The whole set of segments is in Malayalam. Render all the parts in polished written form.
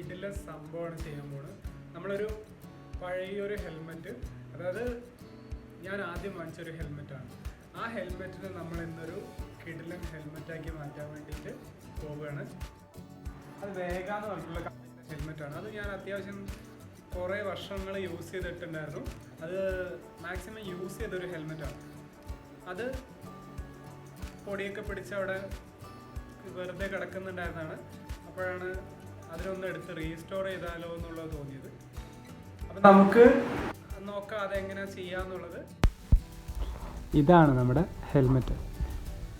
കിടില സംഭവമാണ് ചെയ്യാൻ പോകുന്നത്. നമ്മളൊരു പഴയൊരു ഹെൽമെറ്റ്, അതായത് ഞാൻ ആദ്യം വാങ്ങിച്ചൊരു ഹെൽമെറ്റാണ്. ആ ഹെൽമെറ്റിനെ നമ്മൾ ഇന്നൊരു കിടിലൻ ഹെൽമെറ്റാക്കി മാറ്റാൻ വേണ്ടിയിട്ട് പോവുകയാണ്. അത് വേഗ എന്ന് പറഞ്ഞിട്ടുള്ള ഹെൽമെറ്റാണ്. അത് ഞാൻ അത്യാവശ്യം കുറേ വർഷങ്ങൾ യൂസ് ചെയ്തിട്ടുണ്ടായിരുന്നു. അത് മാക്സിമം യൂസ് ചെയ്തൊരു ഹെൽമെറ്റാണ്. അത് പൊടിയൊക്കെ പിടിച്ച് അവിടെ വെറുതെ കിടക്കുന്നുണ്ടായിരുന്നതാണ്. അപ്പോഴാണ് അതിനൊന്ന് എടുത്ത് റീസ്റ്റോർ ചെയ്താലോ എന്നുള്ളത് തോന്നിയത്. അപ്പം നമുക്ക് നോക്കാം അതെങ്ങനെയാണ് ചെയ്യാന്നുള്ളത്. ഇതാണ് നമ്മുടെ ഹെൽമെറ്റ്.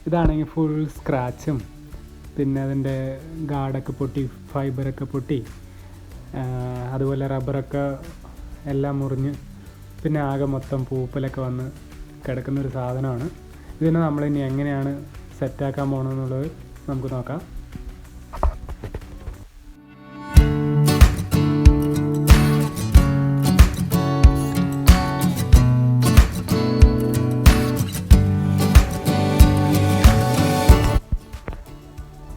ഇതാണെങ്കിൽ ഫുൾ സ്ക്രാച്ചും പിന്നെ അതിൻ്റെ ഗാർഡൊക്കെ പൊട്ടി, ഫൈബറൊക്കെ പൊട്ടി, അതുപോലെ റബ്ബറൊക്കെ എല്ലാം മുറിഞ്ഞ് പിന്നെ ആകെ മൊത്തം പൂപ്പലൊക്കെ വന്ന് കിടക്കുന്നൊരു സാധനമാണ്. ഇതിനെ നമ്മളിനി എങ്ങനെയാണ് സെറ്റാക്കാൻ പോകണമെന്നുള്ളത് നമുക്ക് നോക്കാം.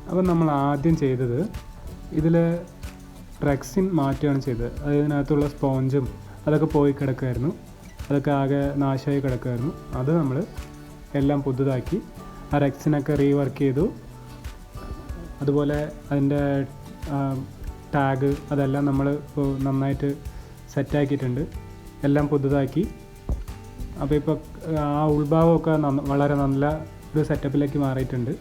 അപ്പം നമ്മൾ ആദ്യം ചെയ്തത് ഇതിൽ റെക്സിൻ മാറ്റുകയാണ് ചെയ്തത്. അതിനകത്തുള്ള സ്പോഞ്ചും അതൊക്കെ പോയി കിടക്കുമായിരുന്നു, അതൊക്കെ ആകെ നാശമായി കിടക്കുമായിരുന്നു. അത് നമ്മൾ എല്ലാം പുതുതാക്കി ആ റെക്സിനൊക്കെ റീവർക്ക് ചെയ്തു. അതുപോലെ അതിൻ്റെ ടാഗ് അതെല്ലാം നമ്മൾ ഇപ്പോൾ നന്നായിട്ട് സെറ്റാക്കിയിട്ടുണ്ട്, എല്ലാം പുതുതാക്കി. അപ്പോൾ ഇപ്പോൾ ആ ഉൾഭാഗമൊക്കെ വളരെ നല്ല ഒരു സെറ്റപ്പിലേക്ക് മാറിയിട്ടുണ്ട്.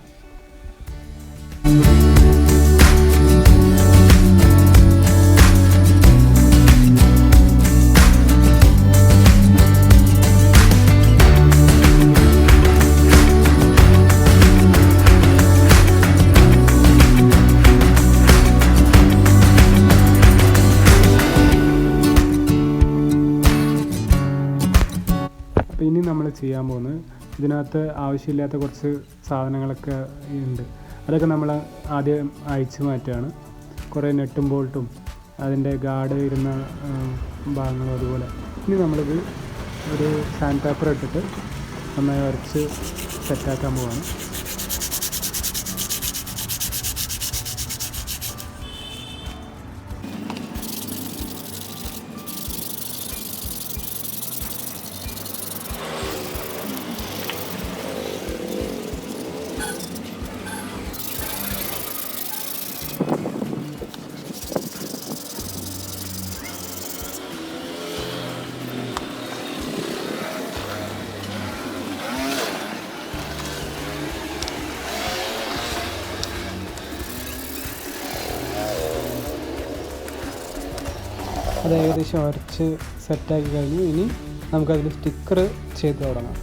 ഇനി നമ്മൾ ചെയ്യാൻ പോകുന്നത്, ഇതിനകത്ത് ആവശ്യമില്ലാത്ത കുറച്ച് സാധനങ്ങളൊക്കെ ഉണ്ട്. അതൊക്കെ നമ്മൾ ആദ്യം അഴിച്ചു മാറ്റുകയാണ്. കുറേ നെട്ടും ബോൾട്ടും അതിൻ്റെ ഗാർഡ് ഇരുന്ന ഭാഗങ്ങളും അതുപോലെ. ഇനി നമ്മളിത് ഒരു സാൻഡ് പേപ്പർ ഇട്ടിട്ട് നന്നായി വരച്ച് സെറ്റാക്കാൻ പോവാണ്. അത് ഏകദേശം വരച്ച് സെറ്റാക്കി കഴിഞ്ഞു. ഇനി നമുക്കതിൽ സ്റ്റിക്കർ ചെയ്ത് തുടങ്ങാം.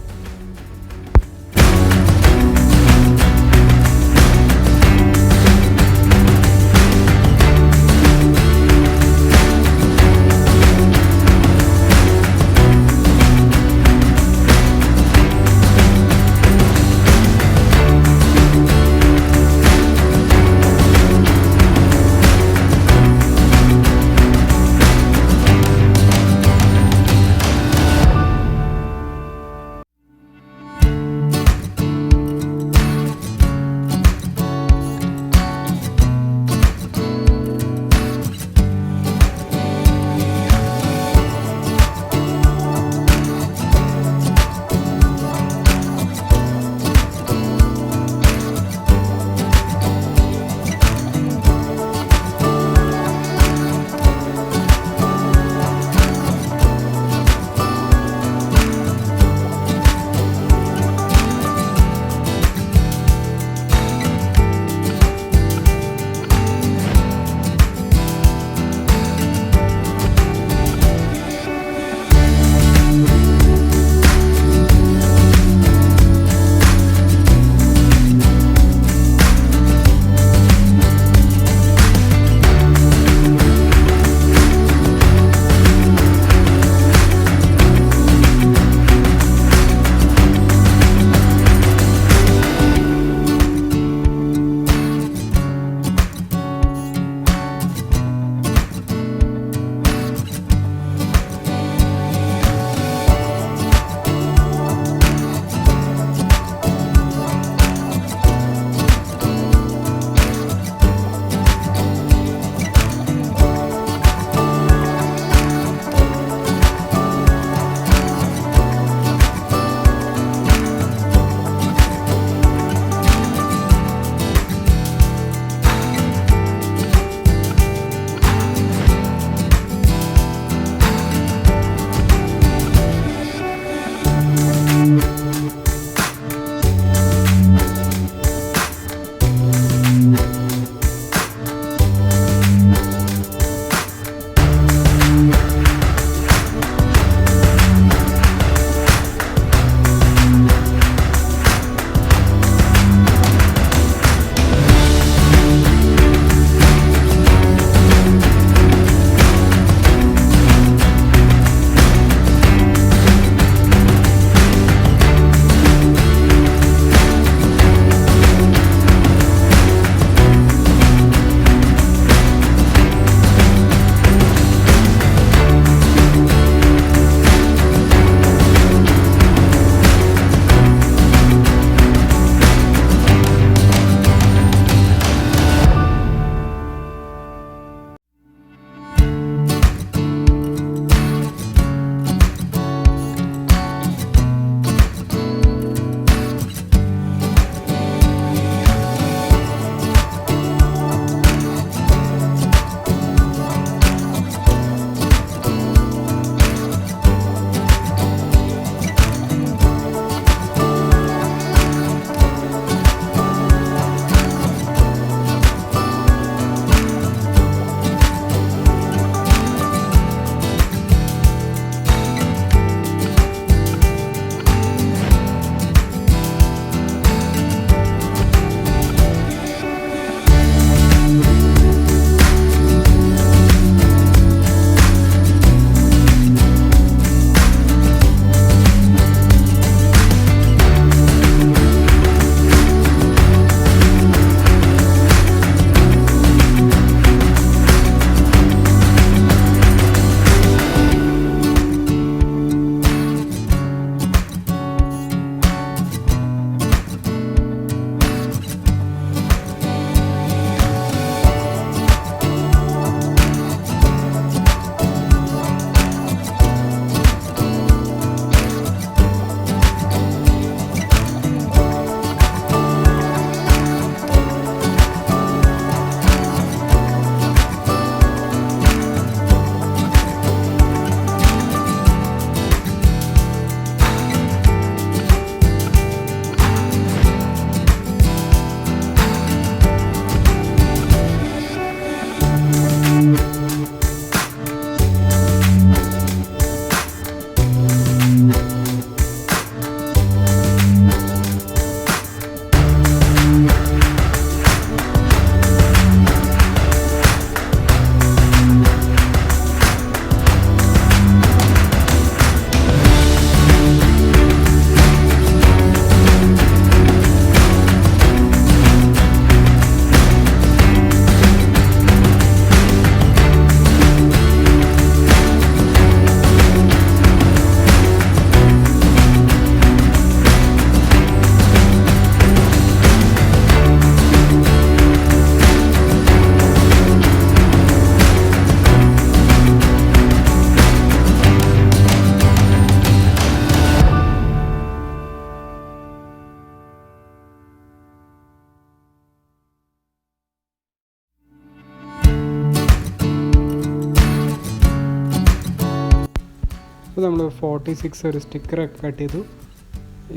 ഇപ്പോൾ നമ്മൾ 46 ഒരു സ്റ്റിക്കറൊക്കെ കട്ട് ചെയ്തു.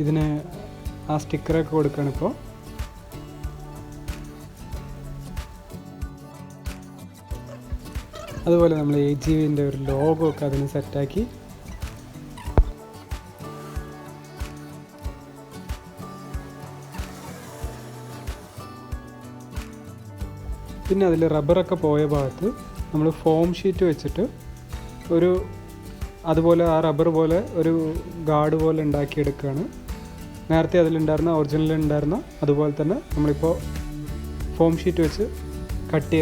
ഇതിന് ആ സ്റ്റിക്കറൊക്കെ കൊടുക്കുകയാണ് ഇപ്പോൾ. അതുപോലെ നമ്മൾ AGVൻ്റെ ഒരു ലോഗോ ഒക്കെ അതിന് സെറ്റാക്കി. പിന്നെ അതിൽ റബ്ബറൊക്കെ പോയ ഭാഗത്ത് നമ്മൾ ഫോം ഷീറ്റ് വെച്ചിട്ട് അതുപോലെ ആ റബ്ബർ പോലെ ഒരു ഗാർഡ് പോലെ ഉണ്ടാക്കിയെടുക്കുകയാണ്. നേരത്തെ അതിലുണ്ടായിരുന്ന ഒറിജിനലുണ്ടായിരുന്ന അതുപോലെ തന്നെ നമ്മളിപ്പോൾ ഫോം ഷീറ്റ് വെച്ച് കട്ട്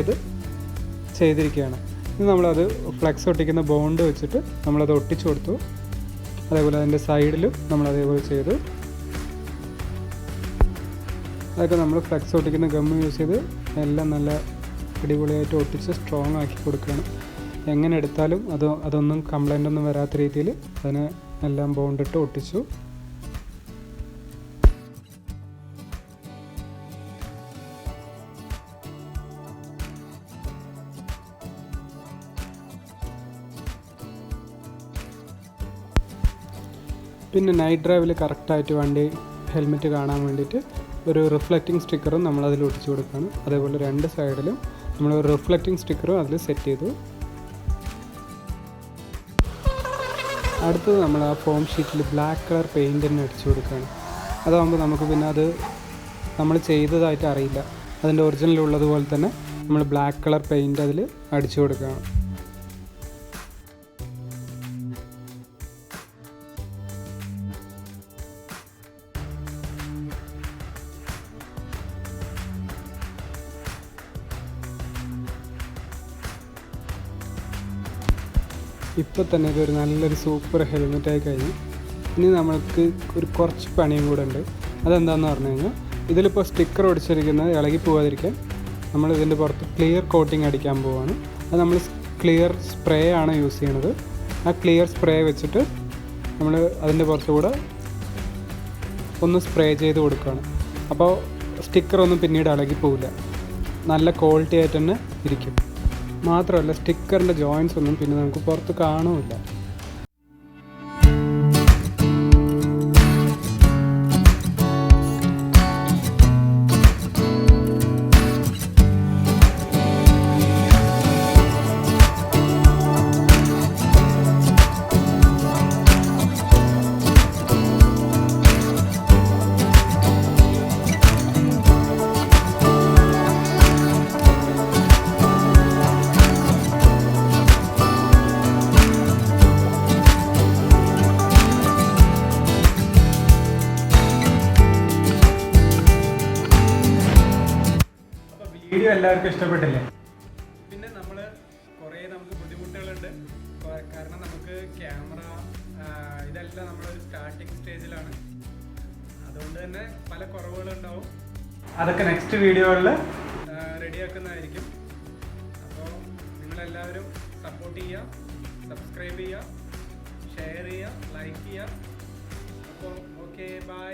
ചെയ്തിരിക്കുകയാണ്. ഇനി നമ്മളത് ഫ്ലെക്സ് ഒട്ടിക്കുന്ന ബോണ്ട് വെച്ചിട്ട് നമ്മളത് ഒട്ടിച്ചു കൊടുത്തു. അതേപോലെ അതിൻ്റെ സൈഡിലും നമ്മളതേപോലെ ചെയ്തു. അതൊക്കെ നമ്മൾ ഫ്ലെക്സ് ഒട്ടിക്കുന്ന ഗമ്മ് യൂസ് ചെയ്ത് എല്ലാം നല്ല അടിപൊളിയായിട്ട് ഒട്ടിച്ച് സ്ട്രോങ് ആക്കി കൊടുക്കുകയാണ്. എങ്ങനെ എടുത്താലും അതൊന്നും കംപ്ലൈൻ്റ് ഒന്നും വരാത്ത രീതിയിൽ അതിനെ എല്ലാം ബോണ്ടിട്ട് ഒട്ടിച്ചു. പിന്നെ നൈറ്റ് ഡ്രൈവിൽ കറക്റ്റായിട്ട് വണ്ടി ഹെൽമെറ്റ് കാണാൻ വേണ്ടിയിട്ട് ഒരു റിഫ്ലക്റ്റിംഗ് സ്റ്റിക്കറും നമ്മളതിൽ ഒട്ടിച്ചു കൊടുക്കുകയാണ്. അതേപോലെ 2 സൈഡിലും നമ്മൾ ഒരു റിഫ്ലക്റ്റിംഗ് സ്റ്റിക്കറും അതിൽ സെറ്റ് ചെയ്തു. അടുത്തത് നമ്മൾ ആ ഫോം ഷീറ്റിൽ ബ്ലാക്ക് കളർ പെയിൻറ്റ് തന്നെ അടിച്ചു കൊടുക്കുകയാണ്. അതാകുമ്പോൾ നമുക്ക് പിന്നെ അത് നമ്മൾ ചെയ്തതായിട്ട് അറിയില്ല. അതിൻ്റെ ഒറിജിനൽ ഉള്ളതുപോലെ തന്നെ നമ്മൾ ബ്ലാക്ക് കളർ പെയിൻറ്റ് അതിൽ അടിച്ചു കൊടുക്കുകയാണ്. ഇപ്പോൾ തന്നെ ഇതൊരു നല്ലൊരു സൂപ്പർ ഹെൽമെറ്റായി കഴിഞ്ഞു. ഇനി നമ്മൾക്ക് കുറച്ച് പണിയും കൂടെ ഉണ്ട്. അതെന്താണെന്ന് പറഞ്ഞു കഴിഞ്ഞാൽ ഇതിലിപ്പോൾ സ്റ്റിക്കർ ഒടിച്ചിരിക്കുന്നത് ഇളകി പോകാതിരിക്കാൻ നമ്മൾ ഇതിൻ്റെ പുറത്ത് ക്ലിയർ കോട്ടിങ് അടിക്കാൻ പോവുകയാണ്. അത് നമ്മൾ ക്ലിയർ സ്പ്രേ ആണ് യൂസ് ചെയ്യണത്. ആ ക്ലിയർ സ്പ്രേ വെച്ചിട്ട് നമ്മൾ അതിൻ്റെ പുറത്തുകൂടെ ഒന്ന് സ്പ്രേ ചെയ്ത് കൊടുക്കുകയാണ്. അപ്പോൾ സ്റ്റിക്കറൊന്നും പിന്നീട് ഇളകി പോവില്ല, നല്ല ക്വാളിറ്റി ആയിട്ട് തന്നെ ഇരിക്കും. മാത്രമല്ല സ്റ്റിക്കറിൻ്റെ ജോയിൻസ് ഒന്നും പിന്നെ നമുക്ക് പുറത്ത് കാണുമില്ല. വീഡിയോ എല്ലാവർക്കും ഇഷ്ടപ്പെട്ടില്ലേ? പിന്നെ നമുക്ക് ബുദ്ധിമുട്ടുകളുണ്ട്. കാരണം നമുക്ക് ക്യാമറ ഇതെല്ലാം നമ്മളൊരു സ്റ്റാർട്ടിങ് സ്റ്റേജിലാണ്. അതുകൊണ്ട് തന്നെ പല കുറവുകളുണ്ടാവും. അതൊക്കെ നെക്സ്റ്റ് വീഡിയോകളിൽ റെഡിയാക്കുന്നതായിരിക്കും. അപ്പോൾ നിങ്ങളെല്ലാവരും സപ്പോർട്ട് ചെയ്യുക, സബ്സ്ക്രൈബ് ചെയ്യുക, ഷെയർ ചെയ്യുക, ലൈക്ക് ചെയ്യുക. അപ്പോൾ ഓക്കെ, ബൈ.